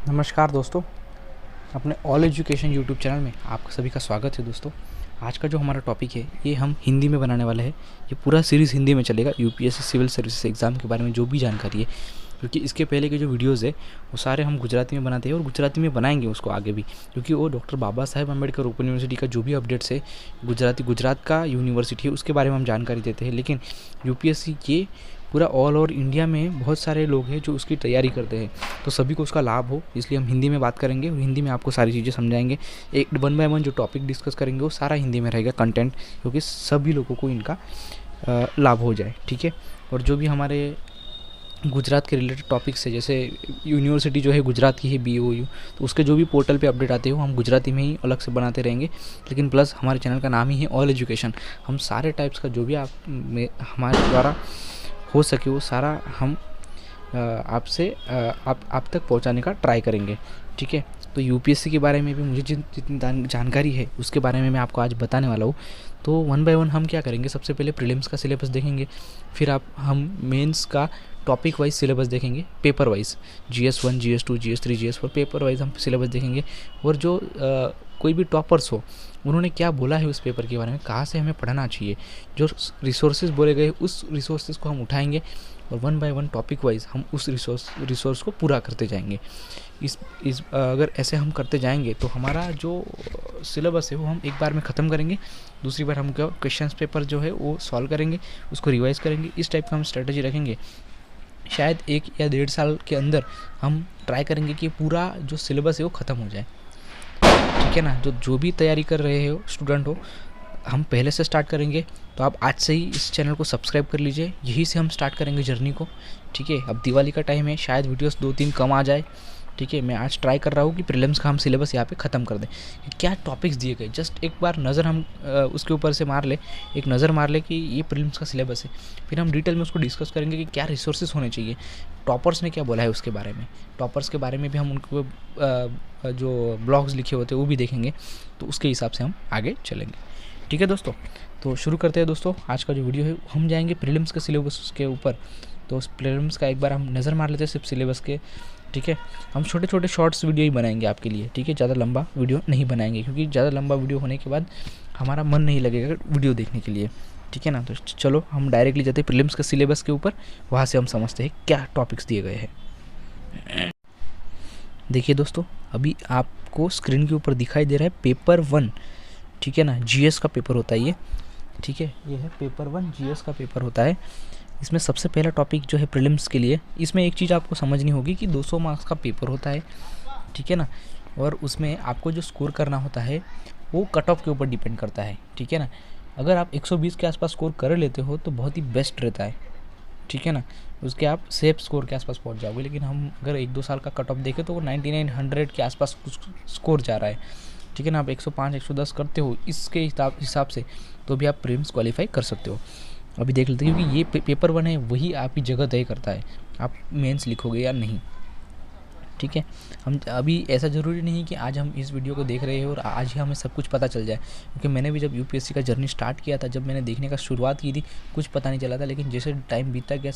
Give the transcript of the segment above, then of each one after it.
नमस्कार दोस्तों, अपने ऑल एजुकेशन यूट्यूब चैनल में आपका सभी का स्वागत है। दोस्तों, आज का जो हमारा टॉपिक है ये हम हिंदी में बनाने वाले हैं। ये पूरा सीरीज़ हिंदी में चलेगा। यूपीएससी सिविल सर्विसेज एग्ज़ाम के बारे में जो भी जानकारी है, क्योंकि इसके पहले के जो वीडियोज़ है वो सारे हम गुजराती में बनाते हैं और गुजराती में बनाएंगे उसको आगे भी, क्योंकि वो doctor Baba Saheb Ambedkar open university का जो भी अपडेट्स है, गुजरात का यूनिवर्सिटी है उसके बारे में हम जानकारी देते हैं। लेकिन यूपीएससी ये पूरा ऑल ओवर इंडिया में बहुत सारे लोग हैं जो उसकी तैयारी करते हैं, तो सभी को उसका लाभ हो इसलिए हम हिंदी में बात करेंगे और हिंदी में आपको सारी चीज़ें समझाएंगे। एक 1 बाय 1 जो टॉपिक डिस्कस करेंगे वो सारा हिंदी में रहेगा कंटेंट, क्योंकि सभी लोगों को इनका लाभ हो जाए। ठीक है। और जो भी हमारे गुजरात के रिलेटेड टॉपिक्स है, जैसे यूनिवर्सिटी जो है गुजरात की है BOU, तो उसके जो भी पोर्टल पे अपडेट आते हो हम गुजराती में ही अलग से बनाते रहेंगे। लेकिन प्लस हमारे चैनल का नाम ही है ऑल एजुकेशन। हम सारे टाइप्स का जो भी हमारे द्वारा हो सके वो सारा हम आपसे आप तक पहुंचाने का ट्राई करेंगे। ठीक है। तो यूपीएससी के बारे में भी मुझे जितनी जानकारी है उसके बारे में मैं आपको आज बताने वाला हूँ। तो 1 बाय 1 हम क्या करेंगे, सबसे पहले प्रीलिम्स का सिलेबस देखेंगे, फिर हम मेंस का टॉपिक वाइज सिलेबस देखेंगे, paper wise GS1 GS2 GS3 GS4 paper wise हम सिलेबस देखेंगे। और जो कोई भी टॉपर्स हो उन्होंने क्या बोला है उस पेपर के बारे में, कहाँ से हमें पढ़ना चाहिए, जो रिसोर्सेज बोले गए उस रिसोर्सेज को हम उठाएंगे और 1 बाय 1 टॉपिक वाइज हम उस रिसोर्स को पूरा करते जाएंगे। अगर ऐसे हम करते जाएंगे तो हमारा जो सिलेबस है वो हम एक बार में ख़त्म करेंगे। दूसरी बार हम क्या क्वेश्चन पेपर जो है वो सॉल्व करेंगे, उसको रिवाइज करेंगे। इस टाइप का हम स्ट्रेटजी रखेंगे। शायद 1 या 1.5 साल के अंदर हम ट्राई करेंगे कि पूरा जो सिलेबस है वो ख़त्म हो जाए। ठीक है ना। जो भी तैयारी कर रहे हो स्टूडेंट हो, हम पहले से स्टार्ट करेंगे, तो आप आज से ही इस चैनल को सब्सक्राइब कर लीजिए। यहीं से हम स्टार्ट करेंगे जर्नी को। ठीक है। अब दिवाली का टाइम है, शायद वीडियोस 2-3 कम आ जाए। ठीक है। मैं आज ट्राई कर रहा हूँ कि प्रीलिम्स का हम सिलेबस यहाँ पे ख़त्म कर दें। क्या टॉपिक्स दिए गए जस्ट एक बार नज़र हम उसके ऊपर से एक नज़र मार ले कि ये प्रीलिम्स का सिलेबस है। फिर हम डिटेल में उसको डिस्कस करेंगे कि क्या रिसोर्सेज होने चाहिए, टॉपर्स ने क्या बोला है उसके बारे में, टॉपर्स के बारे में भी हम उनको जो ब्लॉग्स लिखे होते हैं वो भी देखेंगे। तो उसके हिसाब से हम आगे चलेंगे। ठीक है दोस्तों, तो शुरू करते हैं। दोस्तों, आज का जो वीडियो है हम जाएंगे प्रीलिम्स के सिलेबस के ऊपर। तो उस प्रीलिम्स का एक बार हम नज़र मार लेते हैं सिर्फ सिलेबस के। ठीक है। हम छोटे छोटे शॉर्ट्स वीडियो ही बनाएंगे आपके लिए। ठीक है। ज़्यादा लंबा वीडियो नहीं बनाएंगे, क्योंकि ज़्यादा लंबा वीडियो होने के बाद हमारा मन नहीं लगेगा वीडियो देखने के लिए। ठीक है ना। तो चलो हम डायरेक्टली जाते हैं प्रीलिम्स के सिलेबस के ऊपर, वहाँ से हम समझते हैं क्या टॉपिक्स दिए गए हैं। देखिए दोस्तों, अभी आपको स्क्रीन के ऊपर दिखाई दे रहा है पेपर 1। ठीक है ना। GS का पेपर होता है ये। ठीक है। ये है पेपर 1 GS का पेपर होता है। इसमें सबसे पहला टॉपिक जो है प्रीलिम्स के लिए, इसमें एक चीज़ आपको समझनी होगी कि 200 मार्क्स का पेपर होता है। ठीक है ना। और उसमें आपको जो स्कोर करना होता है वो कट ऑफ के ऊपर डिपेंड करता है। ठीक है ना। अगर आप 120 के आसपास स्कोर कर लेते हो तो बहुत ही बेस्ट रहता है। ठीक है ना। उसके आप सेफ स्कोर के आसपास पहुंच जाओगे। लेकिन हम अगर 1-2 साल का कट ऑफ देखें तो वो 99-100 के आसपास कुछ स्कोर जा रहा है। ठीक है ना। आप 105-110 करते हो इसके हिसाब से तो भी आप प्रीलिम्स क्वालिफाई कर सकते हो। अभी देख लेते हैं, क्योंकि ये पेपर 1 है वही आपकी जगह तय करता है आप मेंस लिखोगे या नहीं। ठीक है। हम अभी ऐसा ज़रूरी नहीं कि आज हम इस वीडियो को देख रहे हैं और आज ही हमें सब कुछ पता चल जाए, क्योंकि मैंने भी जब यूपीएससी का जर्नी स्टार्ट किया था, जब मैंने देखने का शुरुआत की थी, कुछ पता नहीं चला था। लेकिन जैसे टाइम बीतता गया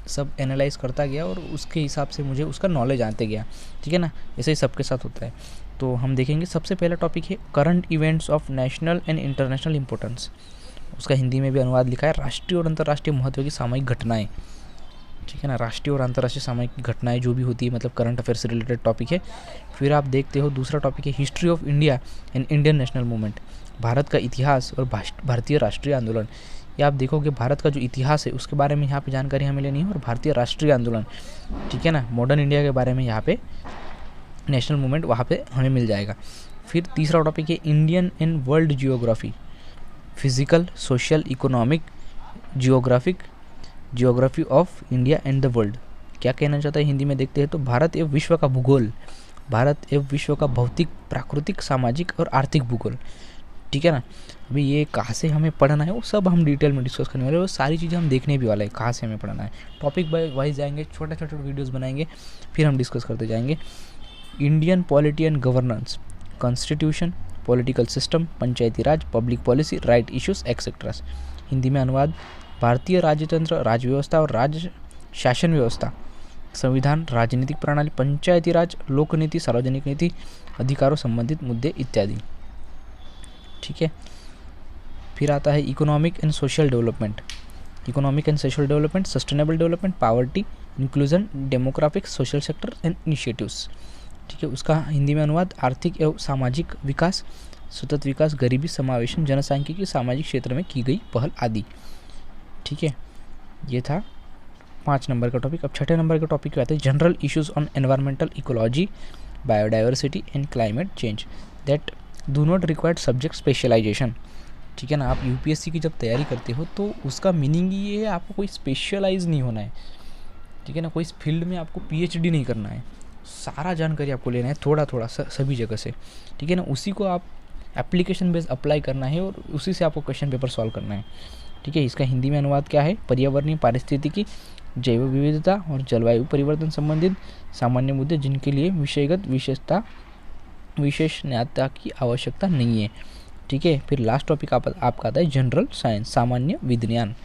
सब एनालाइज करता गया और उसके हिसाब से मुझे उसका नॉलेज आते गया। ठीक है ना। ऐसे ही सबके साथ होता है। तो हम देखेंगे सबसे पहला टॉपिक है current events of national and international importance. उसका हिंदी में भी अनुवाद लिखा है राष्ट्रीय और अंतर्राष्ट्रीय महत्व की सामयिक घटनाएं। ठीक है ना। राष्ट्रीय और अंतर्राष्ट्रीय सामयिक घटनाएं जो भी होती है, मतलब करंट अफेयर से रिलेटेड टॉपिक है। फिर आप देखते हो दूसरा टॉपिक है history of India and Indian national movement, Bharat का इतिहास और भारतीय राष्ट्रीय आंदोलन। ये आप देखोगे भारत का जो इतिहास है उसके बारे में यहाँ पे जानकारी हमें लेनी है, और भारतीय राष्ट्रीय आंदोलन, ठीक है ना, मॉडर्न इंडिया के बारे में यहाँ पे नेशनल मूवमेंट वहाँ पे हमें मिल जाएगा। फिर तीसरा टॉपिक है Indian and world geography, physical, social, economic, geography of India and the world. क्या कहना चाहता है हिंदी में देखते हैं तो भारत एवं विश्व का भूगोल, भारत एवं विश्व का भौतिक, प्राकृतिक, सामाजिक और आर्थिक भूगोल। ठीक है ना। अभी ये कहाँ से हमें पढ़ना है वो सब हम डिटेल में डिस्कस करने वाले हैं, वो सारी चीज़ें हम देखने भी वाले हैं कहाँ से हमें पढ़ना है। टॉपिक वाइज जाएंगे, छोटे छोटे वीडियोस बनाएंगे, फिर हम डिस्कस करते जाएंगे। Indian polity and governance, constitution, political system, Panchayati Raj, public policy, right issues etcetera. Hindi में अनुवाद भारतीय राजतंत्र, राज व्यवस्था और राज्य शासन व्यवस्था, संविधान, राजनीतिक प्रणाली, पंचायती राज, लोक नीति, सार्वजनिक नीति, अधिकारों संबंधित मुद्दे इत्यादि। ठीक है। फिर आता है economic and social development, economic and social development, sustainable development, poverty, inclusion, demographic, social sector and initiatives. ठीक है। उसका हिंदी में अनुवाद आर्थिक एवं सामाजिक विकास, सतत विकास, गरीबी समावेशन, जनसांख्यिकी, सामाजिक क्षेत्र में की गई पहल आदि। ठीक है। ये था 5 नंबर का टॉपिक। अब 6 नंबर का टॉपिक क्या आता है, general issues on environmental ecology, biodiversity and climate change that do not required subject specialization. ठीक है ना। आप यूपीएससी की जब तैयारी करते हो तो उसका मीनिंग ये है आपको कोई स्पेशलाइज नहीं होना है। ठीक है ना। कोई फील्ड में आपको पीएचडी नहीं करना है, सारा जानकारी आपको लेना है थोड़ा थोड़ा सभी जगह से। ठीक है ना। उसी को आप एप्लीकेशन बेस्ड अप्लाई करना है और उसी से आपको क्वेश्चन पेपर सॉल्व करना है। ठीक है। इसका हिंदी में अनुवाद क्या है, पर्यावरणीय, पारिस्थितिकी, जैव विविधता और जलवायु परिवर्तन संबंधित सामान्य मुद्दे जिनके लिए विषयगत विशेषज्ञता की आवश्यकता नहीं है। ठीक है। फिर लास्ट टॉपिक आपका आता है जनरल साइंस, सामान्य विज्ञान।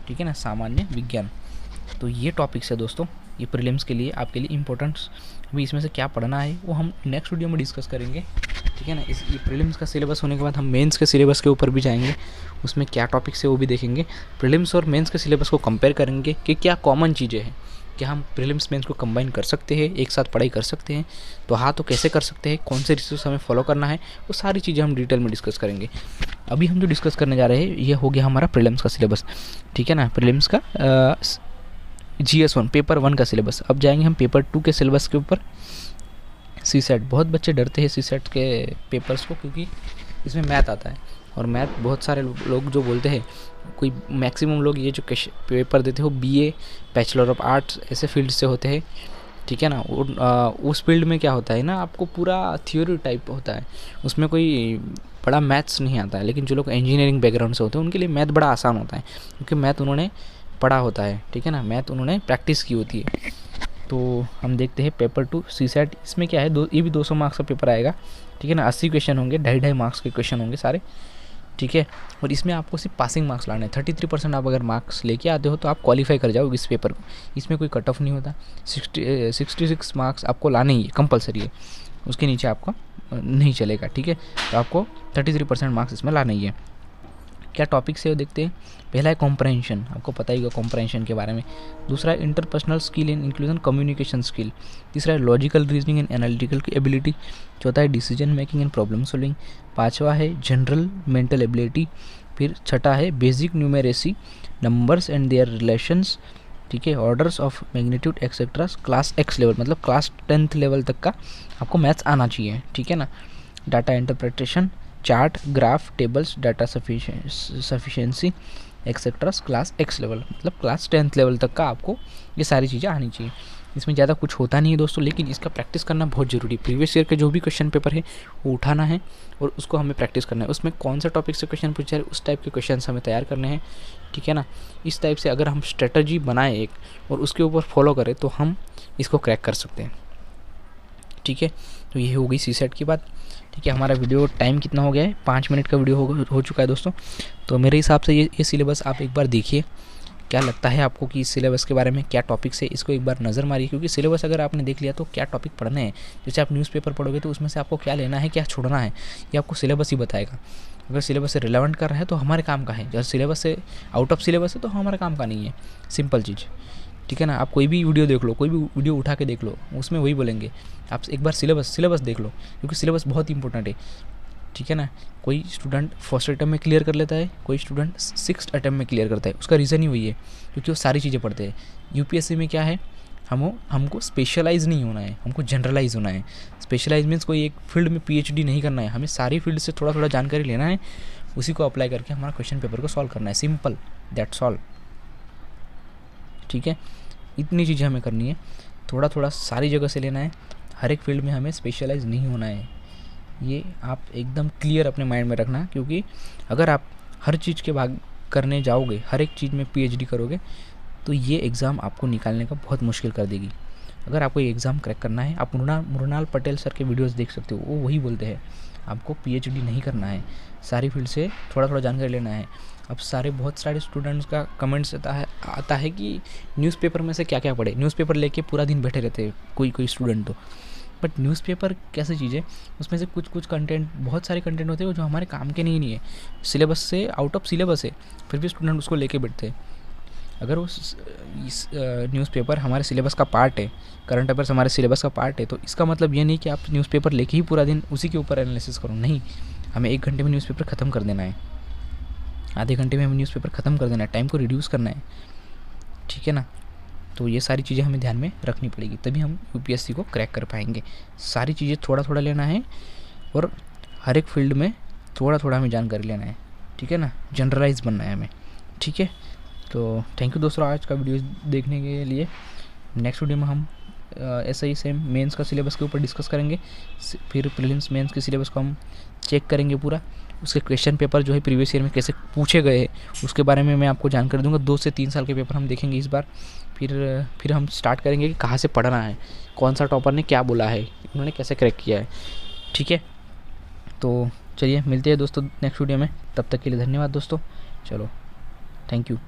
ठीक है ना, सामान्य विज्ञान। तो ये टॉपिक्स है दोस्तों, ये प्रीलिम्स के लिए आपके लिए इम्पोर्टेंट्स। अभी इसमें से क्या पढ़ना है वो हम नेक्स्ट वीडियो में डिस्कस करेंगे। ठीक है ना। ये प्रीलिम्स का सिलेबस होने के बाद हम मेंस के सिलेबस के ऊपर भी जाएंगे, उसमें क्या टॉपिक्स है वो भी देखेंगे। प्रीलिम्स और मेंस के सिलेबस को कंपेयर करेंगे कि क्या कॉमन चीज़ें हैं, क्या हम प्रीलिम्स मेंस को कंबाइन कर सकते हैं, एक साथ पढ़ाई कर सकते हैं, तो हाँ तो कैसे कर सकते हैं, कौन से रिसोर्स हमें फॉलो करना है, वो सारी चीज़ें हम डिटेल में डिस्कस करेंगे। अभी हम जो डिस्कस करने जा रहे हैं ये हो गया हमारा प्रीलिम्स का सिलेबस। ठीक है ना, प्रीलिम्स का GS1 पेपर 1 का सिलेबस। अब जाएंगे हम पेपर 2 के सिलेबस के ऊपर। CSET, बहुत बच्चे डरते हैं CSET के पेपर्स को क्योंकि इसमें मैथ आता है, और मैथ बहुत सारे लोग जो बोलते हैं, कोई मैक्सिमम लोग ये जो पेपर देते हो BA, बैचलर ऑफ आर्ट्स ऐसे फील्ड से होते हैं। ठीक है ना। उस फील्ड में क्या होता है ना, आपको पूरा थ्योरी टाइप होता है, उसमें कोई बड़ा मैथ्स नहीं आता है। लेकिन जो लोग इंजीनियरिंग बैकग्राउंड से होते हैं उनके लिए मैथ बड़ा आसान होता है क्योंकि मैथ उन्होंने पढ़ा होता है। ठीक है ना, मैथ उन्होंने प्रैक्टिस की होती है। तो हम देखते हैं पेपर 2 CSET। इसमें क्या है, ये भी 200 मार्क्स का पेपर आएगा। ठीक है ना, 80 क्वेश्चन होंगे, 2.5 मार्क्स के क्वेश्चन होंगे सारे। ठीक है। और इसमें आपको सिर्फ पासिंग मार्क्स लाने हैं। 33% आप अगर मार्क्स लेके आते हो तो आप क्वालिफाई कर जाओगे इस पेपर को। इसमें कोई कट ऑफ नहीं होता। 66 मार्क्स आपको लाने ही है, कंपलसरी है, उसके नीचे आपका नहीं चलेगा। ठीक है। तो आपको 33% मार्क्स इसमें लाने ही है। क्या टॉपिक्स है वो देखते हैं। पहला है कॉम्प्रहेंशन, आपको पता ही होगा कॉम्प्रहेंशन के बारे में। दूसरा है interpersonal skill and inclusion, communication skill. तीसरा है लॉजिकल रीजनिंग एंड एनालिटिकल की एबिलिटी। चौथा है decision making and problem solving. पांचवा है जनरल मेंटल एबिलिटी। फिर छठा है basic numeracy, numbers and their relations. ठीक है। Orders of magnitude etcetera. Class X level मतलब क्लास 10th लेवल तक का आपको मैथ्स आना चाहिए। ठीक है ना। Data interpretation, chart, graph, tables, data sufficiency etcetera class X level मतलब क्लास 10th लेवल तक का आपको ये सारी चीज़ें आनी चाहिए। इसमें ज़्यादा कुछ होता नहीं है दोस्तों, लेकिन इसका प्रैक्टिस करना बहुत ज़रूरी है। प्रीवियस ईयर के जो भी क्वेश्चन पेपर है वो उठाना है और उसको हमें प्रैक्टिस करना है। उसमें कौन सा टॉपिक से क्वेश्चन पूछा है उस टाइप के क्वेश्चन हमें तैयार करने हैं। ठीक है ना। इस टाइप से अगर हम स्ट्रेटजी बनाएं एक और उसके ऊपर फॉलो करें तो हम इसको क्रैक कर सकते हैं। ठीक है। तो ये हो गई CSET की बात। ठीक है। हमारा वीडियो टाइम कितना हो गया है, 5 मिनट का वीडियो हो चुका है दोस्तों। तो मेरे हिसाब से ये सिलेबस आप एक बार देखिए, क्या लगता है आपको कि इस सिलेबस के बारे में क्या टॉपिक्स है, इसको एक बार नज़र मारिए। क्योंकि सिलेबस अगर आपने देख लिया तो क्या टॉपिक पढ़ने हैं, जैसे आप न्यूज़पेपर पढ़ोगे तो उसमें से आपको क्या लेना है क्या छोड़ना है ये आपको सिलेबस ही बताएगा। अगर सिलेबस से रिलेवेंट कर रहा है तो हमारे काम का है, अगर सिलेबस से आउट ऑफ सिलेबस है तो हमारे काम का नहीं है। सिंपल चीज़। ठीक है ना। आप कोई भी वीडियो देख लो, कोई भी वीडियो उठा के देख लो, उसमें वही बोलेंगे। आप एक बार सिलेबस देख लो क्योंकि सिलेबस बहुत इंपॉर्टेंट है। ठीक है ना। कोई स्टूडेंट फर्स्ट अटैम्प्ट में क्लियर कर लेता है, कोई स्टूडेंट 6th अटैम्प्ट में क्लियर करता है। उसका रीज़न ही वही है क्योंकि वो सारी चीज़ें पढ़ते हैं। यूपीएससी में क्या है, हमको स्पेशलाइज नहीं होना है, हमको जनरलाइज होना है। स्पेशलाइज मीन्स कोई एक फील्ड में PhD नहीं करना है, हमें सारी फील्ड से थोड़ा थोड़ा जानकारी लेना है, उसी को अप्लाई करके हमारा क्वेश्चन पेपर को सॉल्व करना है। Simple, that's all. ठीक है। इतनी चीज़ें हमें करनी है, थोड़ा थोड़ा सारी जगह से लेना है। हर एक फील्ड में हमें स्पेशलाइज नहीं होना है, ये आप एकदम क्लियर अपने माइंड में रखना। क्योंकि अगर आप हर चीज़ के भाग करने जाओगे, हर एक चीज़ में PhD करोगे तो ये एग्ज़ाम आपको निकालने का बहुत मुश्किल कर देगी। अगर आपको ये एग्ज़ाम क्रैक करना है, आप मृणाल पटेल सर के वीडियोस देख सकते हो, वो वही बोलते हैं आपको PhD नहीं करना है, सारी फील्ड से थोड़ा थोड़ा जानकारी लेना है। अब बहुत सारे स्टूडेंट्स का कमेंट्स आता है कि न्यूज़पेपर में से क्या क्या पढ़े, न्यूज़पेपर लेके पूरा दिन बैठे रहते हैं कोई स्टूडेंट तो। बट न्यूज़पेपर कैसी चीज़ है, उसमें से कुछ कंटेंट, बहुत सारे कंटेंट होते हैं जो हमारे काम के नहीं है, सिलेबस से आउट ऑफ सिलेबस है, फिर भी स्टूडेंट उसको लेके बैठते हैं। अगर उस न्यूज़पेपर हमारे सिलेबस का पार्ट है, करंट अफेयर्स हमारे सिलेबस का पार्ट है, तो इसका मतलब ये नहीं कि आप न्यूज़पेपर लेके ही पूरा दिन उसी के ऊपर एनालिसिस करो। नहीं, हमें 1 घंटे में न्यूज़पेपर ख़त्म कर देना है, आधे घंटे में हमें न्यूज़पेपर ख़त्म कर देना है, टाइम को रिड्यूस करना है, ठीक है ना। तो ये सारी चीज़ें हमें ध्यान में रखनी पड़ेगी, तभी हम यूपीएससी को क्रैक कर पाएंगे। सारी चीज़ें थोड़ा थोड़ा लेना है और हर एक फील्ड में थोड़ा थोड़ा हमें जानकारी लेना है, ठीक है ना, जनरलाइज बनना है हमें, ठीक है। तो थैंक यू दोस्तों आज का वीडियो देखने के लिए। नेक्स्ट वीडियो में हम ऐसा ही सेम मेंस का सिलेबस के ऊपर डिस्कस करेंगे, फिर प्रीलिम्स मेंस के सिलेबस को हम चेक करेंगे पूरा, उसके क्वेश्चन पेपर जो है प्रीवियस ईयर में कैसे पूछे गए उसके बारे में मैं आपको जानकारी दूंगा। 2 से 3 साल के पेपर हम देखेंगे इस बार। फिर हम स्टार्ट करेंगे कि कहाँ से पढ़ना है, कौन सा टॉपर ने क्या बोला है, उन्होंने कैसे क्रैक किया है, ठीक है। तो चलिए मिलते हैं दोस्तों नेक्स्ट वीडियो में, तब तक के लिए धन्यवाद दोस्तों। चलो, थैंक यू।